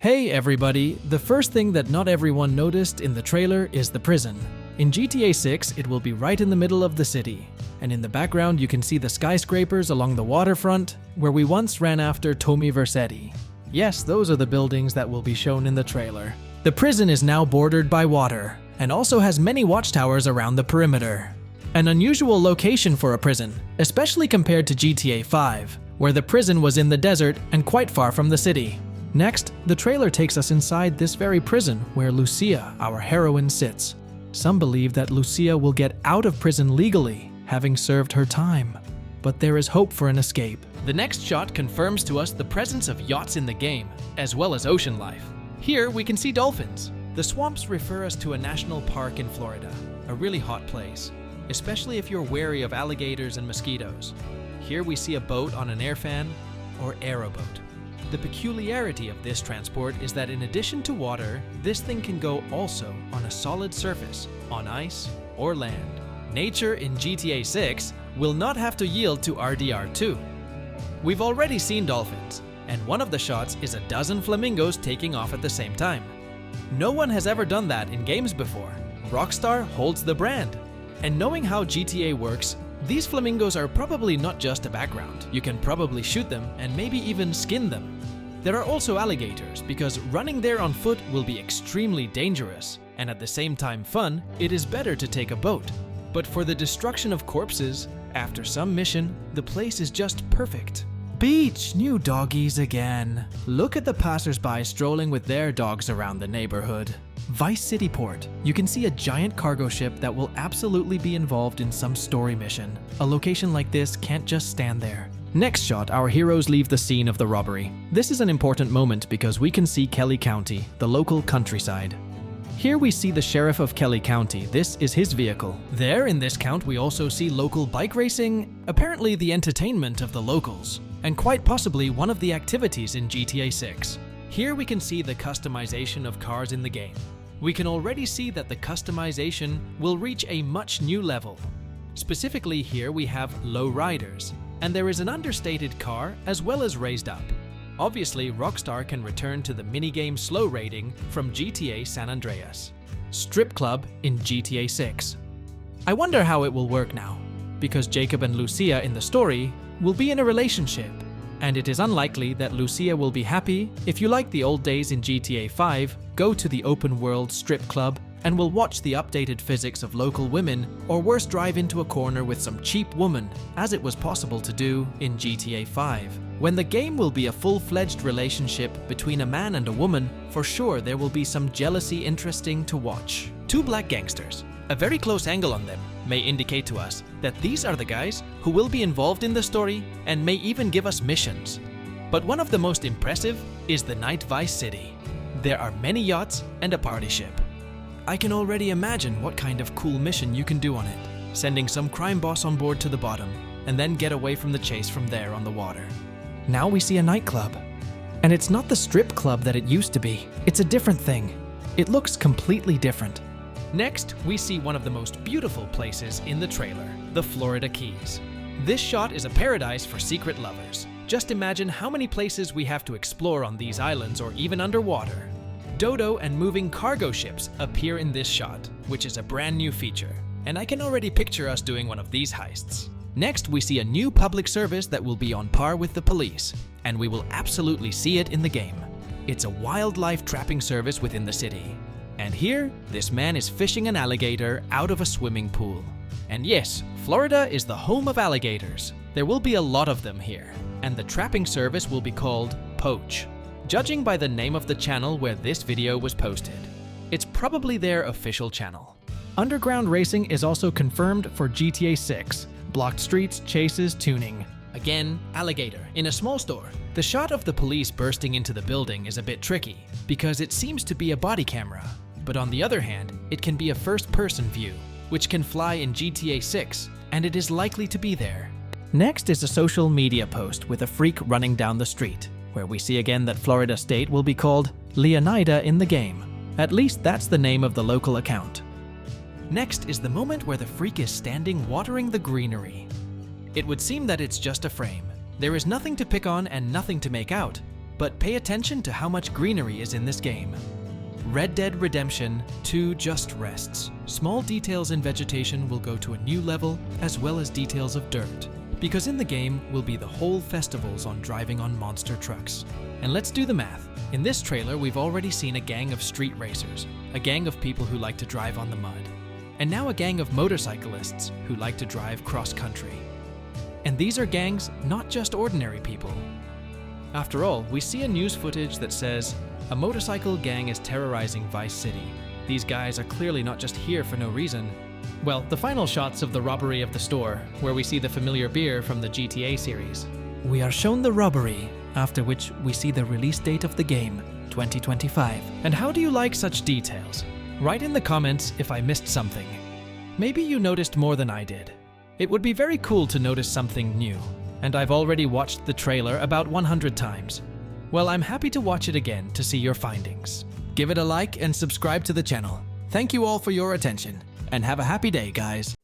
Hey everybody, the first thing that not everyone noticed in the trailer is the prison. In GTA 6, it will be right in the middle of the city. And in the background you can see the skyscrapers along the waterfront, where we once ran after Tommy Vercetti. Yes, those are the buildings that will be shown in the trailer. The prison is now bordered by water, and also has many watchtowers around the perimeter. An unusual location for a prison, especially compared to GTA 5, where the prison was in the desert and quite far from the city. Next, the trailer takes us inside this very prison where Lucia, our heroine, sits. Some believe that Lucia will get out of prison legally, having served her time. But there is hope for an escape. The next shot confirms to us the presence of yachts in the game, as well as ocean life. Here we can see dolphins. The swamps refer us to a national park in Florida, a really hot place, especially if you're wary of alligators and mosquitoes. Here we see a boat on an airfan, or aeroboat. The peculiarity of this transport is that in addition to water, this thing can go also on a solid surface, on ice or land. Nature in GTA 6 will not have to yield to RDR2. We've already seen dolphins, and one of the shots is a dozen flamingos taking off at the same time. No one has ever done that in games before. Rockstar holds the brand. And knowing how GTA works, these flamingos are probably not just a background. You can probably shoot them and maybe even skin them. There are also alligators, because running there on foot will be extremely dangerous, and at the same time fun, it is better to take a boat. But for the destruction of corpses, after some mission, the place is just perfect. Beach, new doggies again. Look at the passers-by strolling with their dogs around the neighborhood. Vice City Port. You can see a giant cargo ship that will absolutely be involved in some story mission. A location like this can't just stand there. Next shot, our heroes leave the scene of the robbery. This is an important moment because we can see Kelly County, the local countryside. Here we see the sheriff of Kelly County. This is his vehicle. There in this count we also see local bike racing, apparently the entertainment of the locals, and quite possibly one of the activities in GTA 6. Here we can see the customization of cars in the game. We can already see that the customization will reach a much new level. Specifically here we have low riders, and there is an understated car as well as raised up. Obviously, Rockstar can return to the minigame slow rating from GTA San Andreas. Strip club in GTA 6. I wonder how it will work now, because Jacob and Lucia in the story will be in a relationship, and it is unlikely that Lucia will be happy. If you like the old days in GTA 5, go to the open world strip club and will watch the updated physics of local women, or worse, drive into a corner with some cheap woman, as it was possible to do in GTA 5. When the game will be a full-fledged relationship between a man and a woman, for sure there will be some jealousy interesting to watch. Two black gangsters. A very close angle on them may indicate to us that these are the guys who will be involved in the story and may even give us missions. But one of the most impressive is the night Vice City. There are many yachts and a party ship. I can already imagine what kind of cool mission you can do on it, sending some crime boss on board to the bottom, and then get away from the chase from there on the water. Now we see a nightclub. And it's not the strip club that it used to be. It's a different thing. It looks completely different. Next, we see one of the most beautiful places in the trailer, the Florida Keys. This shot is a paradise for secret lovers. Just imagine how many places we have to explore on these islands or even underwater. Dodo and moving cargo ships appear in this shot, which is a brand new feature, and I can already picture us doing one of these heists. Next, we see a new public service that will be on par with the police, and we will absolutely see it in the game. It's a wildlife trapping service within the city. And here, this man is fishing an alligator out of a swimming pool. And yes, Florida is the home of alligators. There will be a lot of them here, and the trapping service will be called Poach, judging by the name of the channel where this video was posted. It's probably their official channel. Underground racing is also confirmed for GTA 6. Blocked streets, chases, tuning. Again, alligator in a small store. The shot of the police bursting into the building is a bit tricky, because it seems to be a body camera. But on the other hand, it can be a first-person view, which can fly in GTA 6, and it is likely to be there. Next is a social media post with a freak running down the street, where we see again that Florida State will be called Leonida in the game. At least that's the name of the local account. Next is the moment where the freak is standing watering the greenery. It would seem that it's just a frame. There is nothing to pick on and nothing to make out, But pay attention to how much greenery is in this game. Red Dead Redemption 2 just rests. Small details in vegetation will go to a new level, as well as details of dirt. Because in the game will be the whole festivals on driving on monster trucks. And let's do the math. In this trailer, we've already seen a gang of street racers, a gang of people who like to drive on the mud, and now a gang of motorcyclists who like to drive cross-country. And these are gangs, not just ordinary people. After all, we see a news footage that says, a motorcycle gang is terrorizing Vice City. These guys are clearly not just here for no reason. Well, the final shots of the robbery of the store, where we see the familiar beer from the GTA series. We are shown the robbery, after which we see the release date of the game, 2025. And how do you like such details? Write in the comments if I missed something. Maybe you noticed more than I did. It would be very cool to notice something new. And I've already watched the trailer about 100 times. Well, I'm happy to watch it again to see your findings. Give it a like and subscribe to the channel. Thank you all for your attention, and have a happy day, guys.